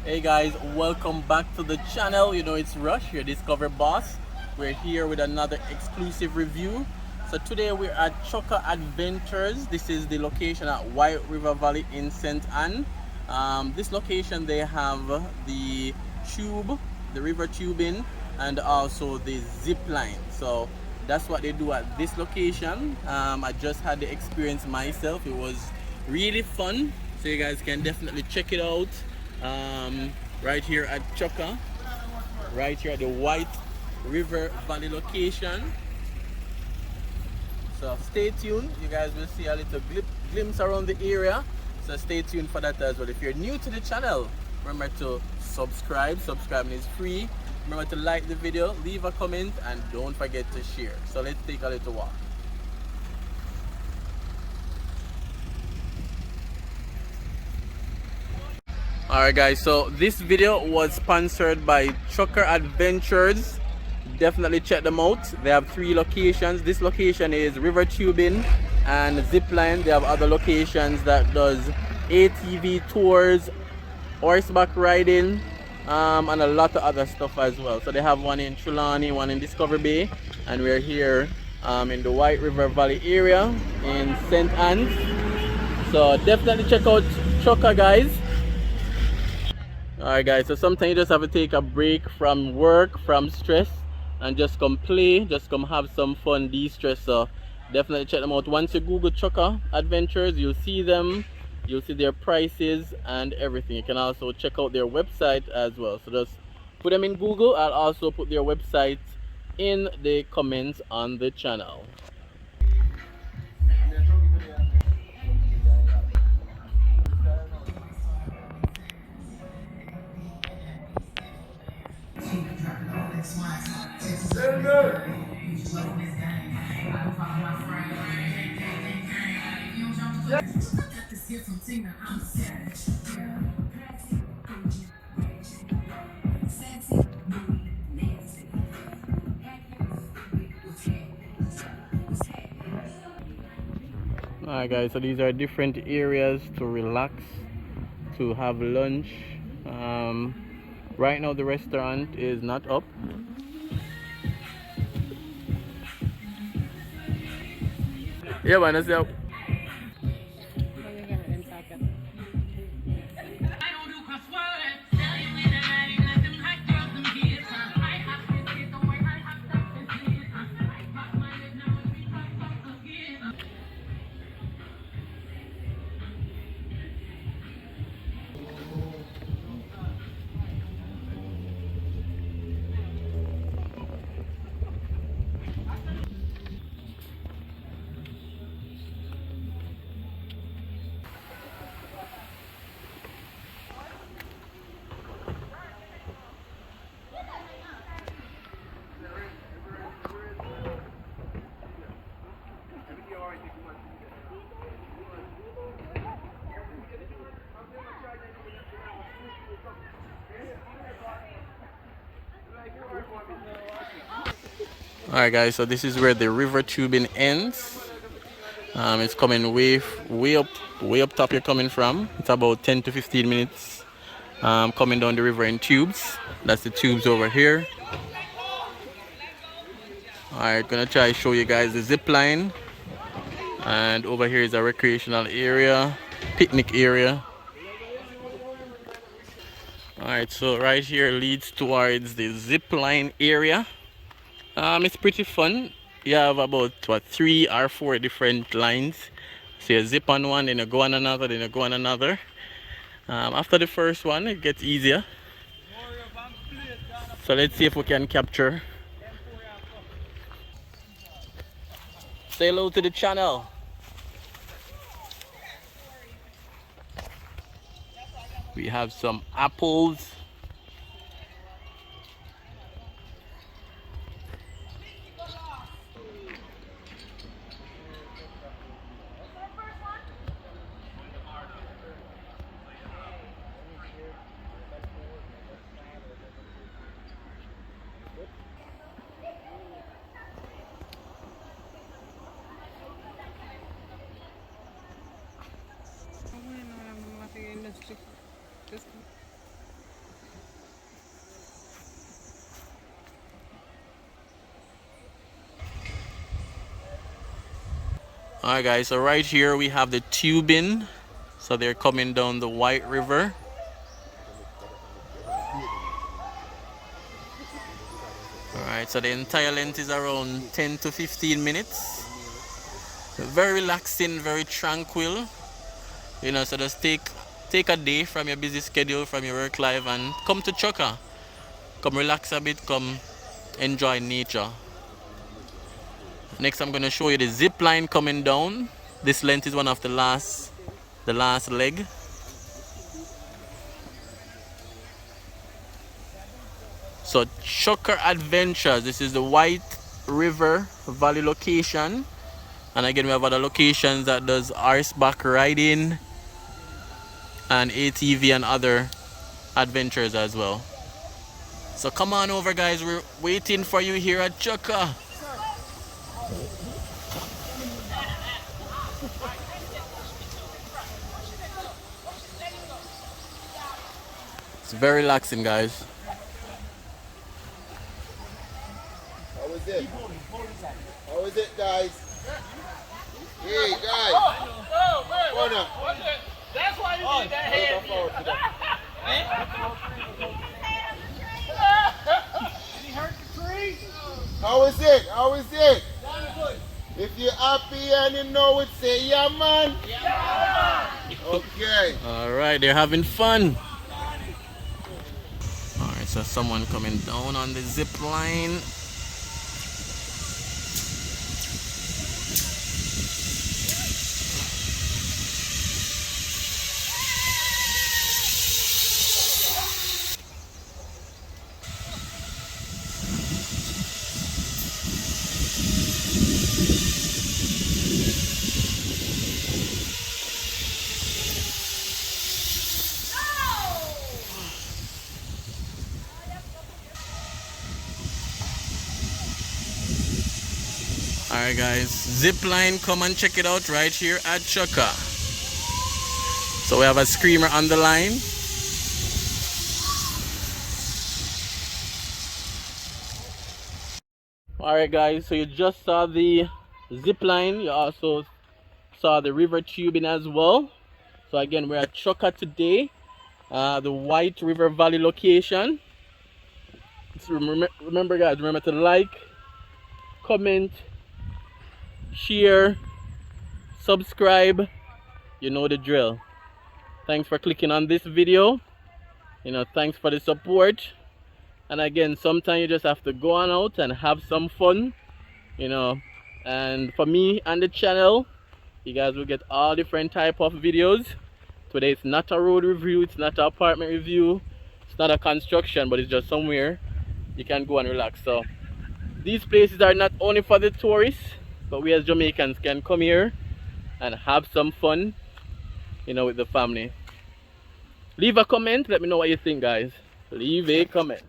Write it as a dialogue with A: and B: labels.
A: Hey guys, welcome back to the channel. You know it's Rush, your Discover Boss. We're here with another exclusive review. So today we're at Chukka Adventures. This is the location at White River Valley in St. Anne. This location they have the tube, the river tubing, and also the zip line. So that's what they do at this location. I just had the experience myself. It was really fun. So you guys can definitely check it out. Right here at Chukka, right here at the White River Valley location. So stay tuned, you guys will see a little glimpse around the area, so stay tuned for that as well. If you're new to the channel, remember to subscribing is free. Remember to like the video, leave a comment, and don't forget to share. So let's take a little walk. Alright guys, so this video was sponsored by Chukka Adventures. Definitely check them out. They have 3 locations. This location is river tubing and zipline. They have other locations that does ATV tours, horseback riding, and a lot of other stuff as well. So they have one in Trelawney, one in Discovery Bay, and we're here in the White River Valley area in St. Anne's. So definitely check out Chukka, guys. Alright guys, so sometimes you just have to take a break from work, from stress, and just come play, just come have some fun, de-stress. So definitely check them out. Once you Google Chukka Adventures, you'll see them, you'll see their prices and everything. You can also check out their website as well. So just put them in Google. I'll also put their website in the comments on the channel. Alright guys, so these are different areas to relax, to have lunch. Right now the restaurant is not up. Yeah man, that's up. Alright guys, so this is where the river tubing ends. It's coming way up top you're coming from. It's about 10 to 15 minutes coming down the river in tubes. That's the tubes over here. Alright, gonna try to show you guys the zip line. And over here is a recreational area, picnic area. Alright, so right here leads towards the zip line area. It's pretty fun. You have about 3 or 4 different lines. So you zip on one, then you go on another, then you go on another. After the first one, it gets easier. So let's see if we can capture. Say hello to the channel. We have some apples. Alright guys, so right here we have the tubing. So they're coming down the White River. Alright, so the entire length is around 10 to 15 minutes. Very relaxing, very tranquil. You know, so just take a day from your busy schedule, from your work life, and come to Chukka. Come relax a bit, come enjoy nature. Next I'm going to show you the zip line coming down. This length is one of the last leg. So Chukka Adventures, this is the White River Valley location. And again, we have other locations that does horseback riding and ATV and other adventures as well. So come on over guys, we're waiting for you here at Chukka. It's very relaxing guys.
B: How is it? How is it guys? Hey guys! Oh, no.
C: That's why you need that head. Did he hurt the tree?
B: How is it? How is it? If you're happy and you know it, say yeah man.
C: Yeah.
B: Okay.
A: Alright, they're having fun. Alright, so someone coming down on the zip line. Alright guys, Zipline, come and check it out right here at Chukka. So we have a screamer on the line. Alright guys, so you just saw the Zipline, you also saw the river tubing as well. So again, we're at Chukka today, the White River Valley location. So remember guys, remember to like, comment, share, subscribe. You know the drill. Thanks for clicking on this video. You know, thanks for the support. And again, sometimes you just have to go on out and have some fun, you know. And for me and the channel, you guys will get all different type of videos. Today it's not a road review, it's not an apartment review, it's not a construction, but it's just somewhere you can go and relax. So these places are not only for the tourists, but we as Jamaicans can come here and have some fun, you know, with the family. Leave a comment, let me know what you think guys. Leave a comment.